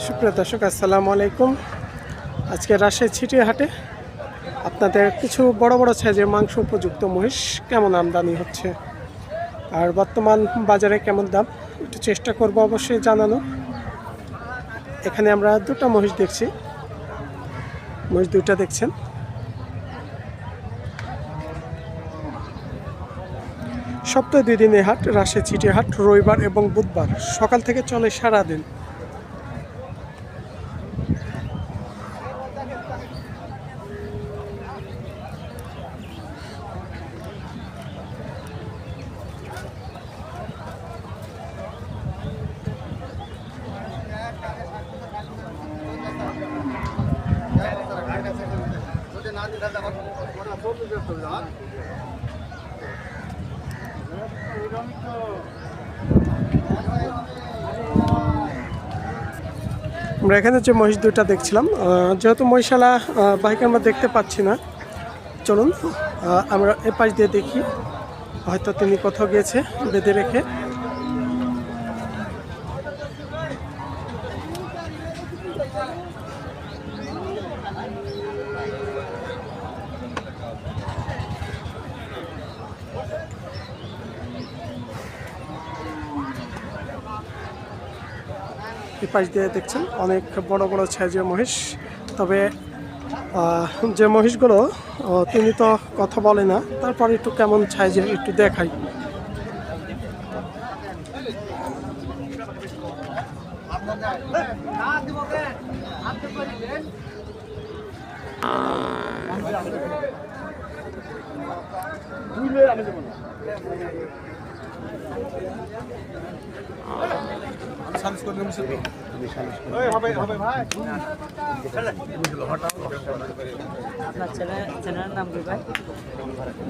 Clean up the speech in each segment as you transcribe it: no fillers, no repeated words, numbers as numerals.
সুপ্রিয় দর্শক, আসসালামু আলাইকুম। আজকে রাজশাহী ছিটিয়া হাটে আপনাদের কিছু বড় বড় সাইজের মাংস উপযুক্ত মহিষ কেমন আমদানি হচ্ছে আর বর্তমান বাজারে কেমন দাম একটু চেষ্টা করব অবশ্যই জানানো। এখানে আমরা দুটো মহিষ দেখছি, মহিষ দুইটা দেখছেন। সপ্তাহে 2 দিন এই হাট, রাজশাহী ছিটিয়া হাট রবিবার এবং বুধবার সকাল থেকে চলে সারাদিন। আমরা এখানে যে মহিষ দুইটা দেখছিলাম, যেহেতু মহিষালা বাইকে আমরা দেখতে পাচ্ছি না, চলুন আমরা এ পাশ দিয়ে দেখি। হয়তো তিনি কোথাও গিয়েছে বেঁধে রেখে। এই পাশ দিয়ে দেখছেন অনেক বড় বড় সাইজের মহিষ। তবে যে মহিষগুলো তিনি তো কথা বলে না, তারপর একটু কেমন সাইজের একটু দেখাই।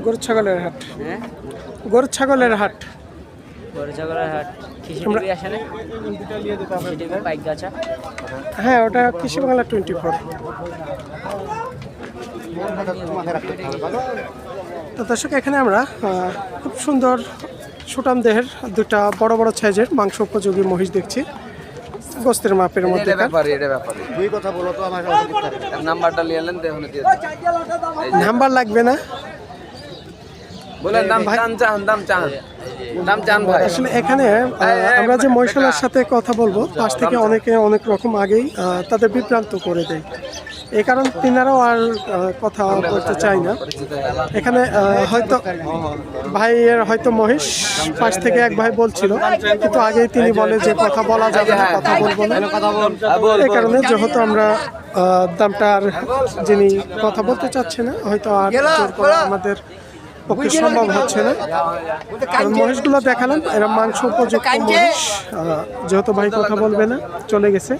গরু ছাগলের হাট, গরু ছাগলের হাট, গরু ছাগলের হাট। হ্যাঁ, ওটা কৃষি বাংলা 24। তো দর্শক, এখানে আমরা খুব সুন্দর সুটাম দেহের দুটা বড় বড় সাইজের মাংস উপযোগী মহিষ দেখছি, গোস্তের মাপের মধ্যে। নাম্বার লাগবে না, আসলে এখানে আমরা যে মহিষালার সাথে কথা বলবো, পাশ থেকে অনেকে অনেক রকম আগেই তাদের বিভ্রান্ত করে দেয়। এই কারণ তিনারাও আর কথা বলতে চায় না। এখানে হয়তো ভাইয়ের হয়তো মহিষ পাশ থেকে এক ভাই বলছিল, কিন্তু আগেই তিনি বলে যে কথা বলা যাবে না, কথা বলবো না। এই কারণে যেহেতু আমরা দামটা আর যিনি কথা বলতে চাচ্ছে না, হয়তো আর জোর করা আমাদের পক্ষে সম্ভব হচ্ছে না। কারণ মহিষগুলো দেখালাম, এরা মাংস উপযুক্ত মহিষ, যেহেতু ভাই কথা বলবে না চলে গেছে।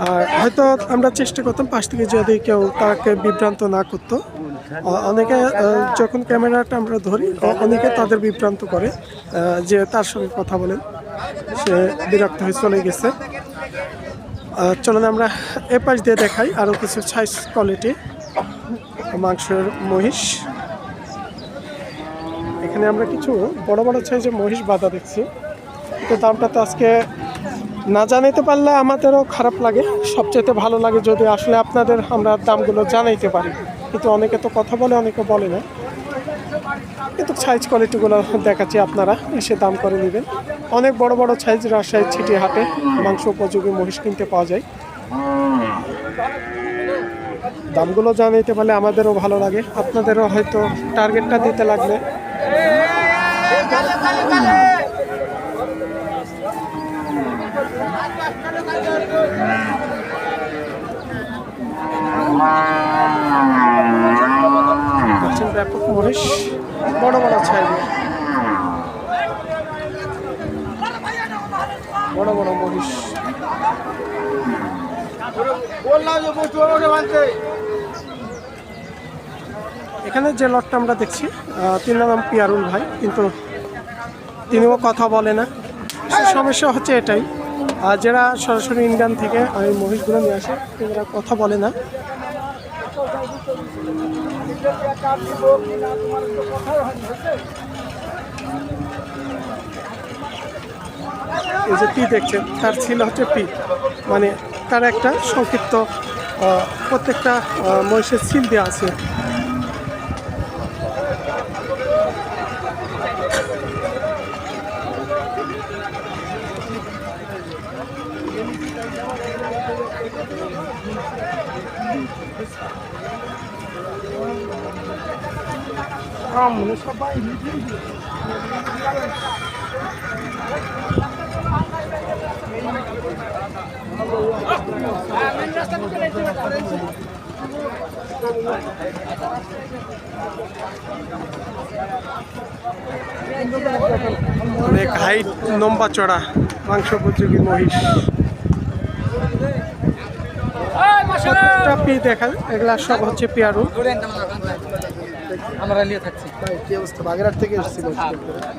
আর হয়তো আমরা চেষ্টা করতাম পাশ থেকে যদি কেউ তাকে বিভ্রান্ত না করতো। অনেকে যখন ক্যামেরাটা আমরা ধরি, অনেকে তাদের বিভ্রান্ত করে যে তার সঙ্গে কথা বলেন, সে বিরক্ত হয়ে চলে গেছে। চলুন আমরা এ পাশ দিয়ে দেখাই আরও কিছু সাইজ কোয়ালিটি মাংসের মহিষ। এখানে আমরা কিছু বড় বড় সাইজের মহিষ বাঁধা দেখছি। তো দামটা তো আজকে না জানাইতে পারলে আমাদেরও খারাপ লাগে, সবচেয়ে ভালো লাগে যদি আসলে আপনাদের আমরা দামগুলো জানাইতে পারি। কিন্তু অনেকে তো কথা বলে, অনেকে বলে না। কিন্তু সাইজ কোয়ালিটিগুলো দেখাচ্ছি, আপনারা এসে দাম করে নেবেন। অনেক বড় বড় সাইজ রাজশাহী ছিটিয়া হাটে মাংস উপযোগী মহিষ কিনতে পাওয়া যায়। দামগুলো জানাইতে পারলে আমাদেরও ভালো লাগে, আপনাদেরও হয়তো টার্গেটটা দিতে লাগবে। ব্যাপক মহিষ, বড় বড় সাইজের বড় বড় মহিষ। এখানে যে লটটা আমরা দেখছি, তিনার নাম পিয়ারুল ভাই, কিন্তু তিনিও কথা বলে না। সমস্যা হচ্ছে এটাই, যারা সরাসরি ইন্ডিয়ান থেকে এই মহিষগুলো নিয়ে আসে, তারা কথা বলে না। এই যে পি দেখছেন, তার ছিল হচ্ছে পি, মানে চমৎকার একটা সংক্ষিপ্ত প্রত্যেকটা মহিষের সিল দেওয়া আছে। অনেক হাইট, লম্বা চড়া মাংস উপযোগী মহিষ। প্রত্যেকটা পিস দেখা, এগুলা সব হচ্ছে পেয়ারু। আমরা নিয়ে থাকছি কি অবস্থা? বাগেরহাট থেকে এসেছি।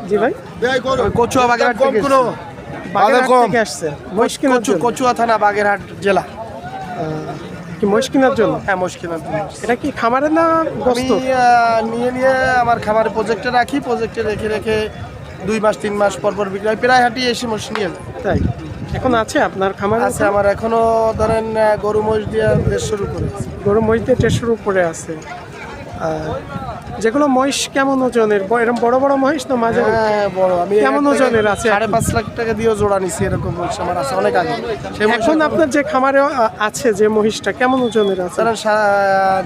জি ভাই, কচুয়া বাগেরহাট থেকে বাগেরহাট থেকে আসছে মহিষ কেনার জন্য? কচুয়া থানা বাগেরহাট জেলা। কি মহিষ কেনার জন্য? হ্যাঁ, মুশকিলের জন্য। এটা কি খামারের না আমি গোস্ত? নিয়ে আমার খামারে প্রজেক্টে রাখি, প্রজেক্টে রেখে রেখে 2 মাস 3 মাস পর পর বিক্রি হয়। প্রায় হাঁটি এসে মোষ নিয়ে যায়। তাই এখন আছে আপনার খামারে? আছে আমার এখনো ধরেন গরু মোষ দিয়ে 150 উপরে আছে। গরু মহিষ দিয়ে 150 উপরে আছে। যেগুলো মহিষ কেমন ওজনের? এরকম বড় বড় মহিষ না মাঝে? হ্যাঁ, বড়। আমি কেমন ওজনের আছে? 5.5 লাখ টাকা দিয়েও জোড়া নিছি, এরকম মোষ আমার আছে অনেক আগে। এখন আপনার যে খামারে আছে যে মহিষটা কেমন ওজনের আছে? ধরেন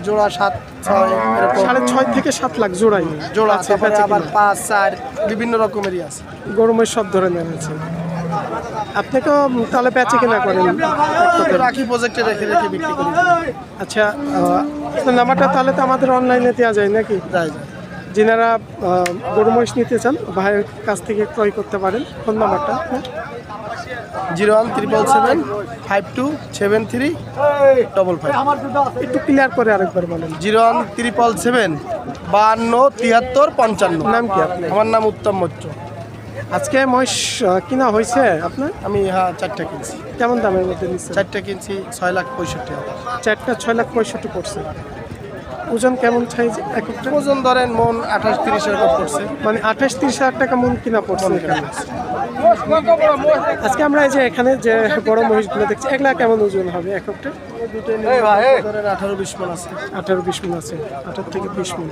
জোড়া 7-6 এরকম। 6.5 থেকে 7 লাখ জোড়াই জোড়া আছে, তারপরে বেচা আবার কিনা। 5-4 বিভিন্ন রকমেরই আছে। গরু মহিষ সব ধরনের আছে। আপনি তো তাহলে বেচে কিনা করেন? রাখি প্রজেক্টে রেখে রেখে বিক্রি করি। আচ্ছা, আপনার নাম্বারটা তাহলে তো আমাদের অনলাইনে দেওয়া যায় নাকি? যাই যিনারা গরু মহিষ নিতে চান ভাইয়ের কাছ থেকে ক্রয় করতে পারেন। ফোন নাম্বারটা 017777355। একটু ক্লিয়ার করে আরেকবার বলেন। 01777527355। নাম কি আপনার? আমার নাম উত্তম মৈত্র। আজকে মহিষ কিনা হয়েছে আপনার? আমি 4টা কিনছি। কেমন দামের মধ্যে নিচ্ছেন? 4টা কিনছি 6,65,000। 4টা 6,65,000 পড়ছে। ওজন কেমন চাইছে এক একটা? ওজন ধরেন মন 28-30 এরকম পড়ছে। মানে 28-30 হাজার টাকা মন কিনা পড়ছে এখানে। আজকে আমরা এই যে এখানে যে বড় মহিষগুলো দেখছি, এগুলা কেমন ওজন হবে এক একটা? ধরেন 18-20 মন আছে। 18-20 মন আছে। 18 থেকে 20 মন।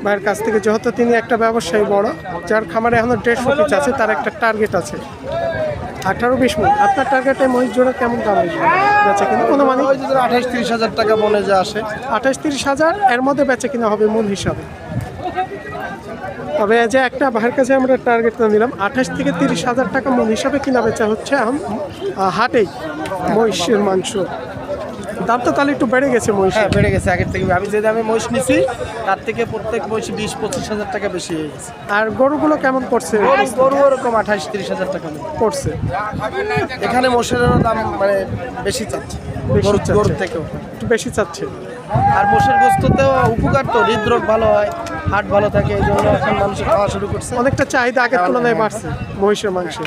ভাইয়ের কাছ থেকে, যেহেতু তিনি একটা ব্যবসায়ী বড়, যার খামারে এখনো 150 পিস আছে, তার একটা টার্গেট আছে 18-20 মন। আপনার টার্গেটে মহিষ জোড়া কেমন দাম আসবে বেচা কিনা? কোনো মানে ওই যে 28-30 হাজার টাকা মনে যা আসে। 28-30 হাজার এর মধ্যে বেচা কিনা হবে মন হিসাবে। তবে যে একটা ভাইয়ের কাছে আমরা টার্গেট নিলাম 28 থেকে 30 হাজার টাকা মন হিসাবে কিনা বেচা হচ্ছে এখন হাটেই মহিষের মাংস। দাম তো তাহলে একটু বেড়ে গেছে মহিষ। হ্যাঁ, বেড়ে গেছে আগের থেকে। আমি যে দামে মহিষ নিছি তার থেকে প্রত্যেক মহিষ 20-25 হাজার টাকা বেশি হয়ে গেছে। আর গরুগুলো কেমন পড়ছে? গরু ওরকম 28-30 হাজার টাকা পড়ছে। এখানে মোষেরও দাম মানে বেশি চাচ্ছে গরুর থেকেও একটু বেশি চাচ্ছে। আর মোষের গোস্ততেও উপকার, তো হৃদরোগ ভালো হয়, হার্ট ভালো থাকে, এই জন্য এখন মানুষ খাওয়া শুরু করছে। অনেকটা চাহিদা আগের তুলনায় বাড়ছে মহিষের মাংসে।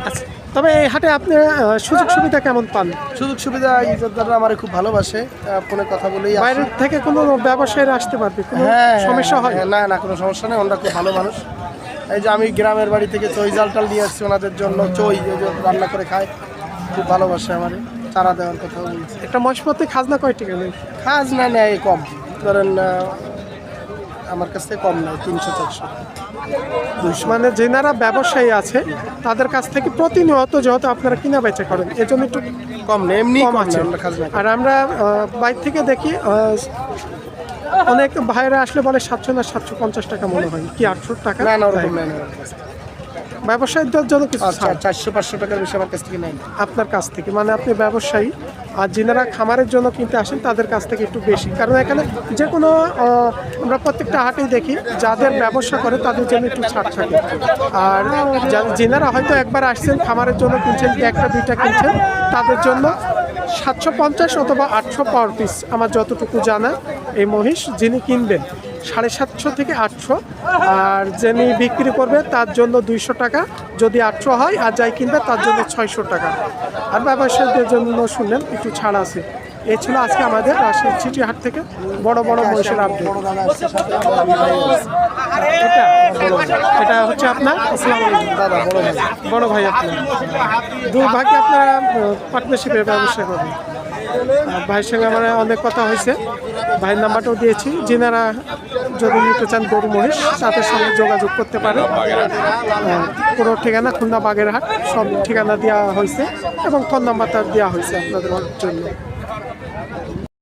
আচ্ছা, তবে এই হাটে আপনি সুযোগ সুবিধা কেমন পান? সুযোগ সুবিধা ইজারদাররা আমার খুব ভালোবাসে, ফোনে কথা বলেই আসে। বাইরে থেকে কোনো ব্যবসায়ীরা আসতে পারবে? কোনো সমস্যা হয়? না না, কোনো সমস্যা নেই। ওনারা খুব ভালো মানুষ। এই যে আমি গ্রামের বাড়ি থেকে চই জালটাল নিয়ে আসছি ওনাদের জন্য, চই এই যে রান্না করে খায়, খুব ভালোবাসে আমার। চারা দেওয়ার কথা বলছি। একটা মহিষ প্রতি খাজনা কয় টাকা নেই? খাজনা নেয় কম, ধরেন আমার কাছ থেকে কম নেয় 300-400। মানে যেনারা ব্যবসায়ী আছে তাদের কাছ থেকে প্রতিনিয়ত যেহেতু আপনারা কিনা বেচা করেন, এজন্য একটু কম নেই, এমনি কম আছে। আর আমরা বাইরে থেকে দেখি অনেক ভাইরা আসলে বলে 700 না 750 টাকা মনে হয়, কি 800 টাকা? না না, ওরকম নেয় না। ব্যবসায়ীদের জন্য কিছু ছাড়। 400-500 টাকার বেশি আমার কাছ থেকে নেয় না। আপনার কাছ থেকে মানে আপনি ব্যবসায়ী, আর যিনারা খামারের জন্য কিনতে আসেন তাদের কাছ থেকে একটু বেশি, কারণ এখানে যে কোনো আমরা প্রত্যেকটা হাটেই দেখি যাদের ব্যবসা করে তাদের জন্য একটু ছাড় থাকে। আর যিনারা হয়তো একবার আসছেন খামারের জন্য কিনছেন, একটা দুইটা কিনছেন, তাদের জন্য 750 অথবা 800 পার পিস আমার যতটুকু জানা। এই মহিষ যিনি কিনবেন 750 থেকে 800, আর যিনি বিক্রি করবে তার জন্য 200 টাকা যদি 800 হয়, আর যাই কিনবে তার জন্য 600 টাকা। আর ব্যবসায়ীদের জন্য শুনলেন একটু ছাড় আছে। এই ছিল আজকে আমাদের রাজশাহী সিটি হাট থেকে বড় বড় মহিষের আপডেট। বড় দাদা আসছে সাথে আমার ভাই আছে। এটা এটা হচ্ছে আপনার আসসালামু আলাইকুম দাদা বড় ভাই। বড় ভাই আপনার দুর্ভাগ্যে আপনারা পার্টনারশিপের ব্যবসা করেন। ভাইয়ের সঙ্গে আমার অনেক কথা হয়েছে, ভাইয়ের নাম্বারটাও দিয়েছি, যেনারা যদি নিতে চান গরু মহিষ তাদের সঙ্গে যোগাযোগ করতে পারেন। পুরো ঠিকানা খুলনা বাগেরহাট, সব ঠিকানা দেওয়া হয়েছে এবং ফোন নাম্বারটা দেওয়া হয়েছে আপনাদের জন্য।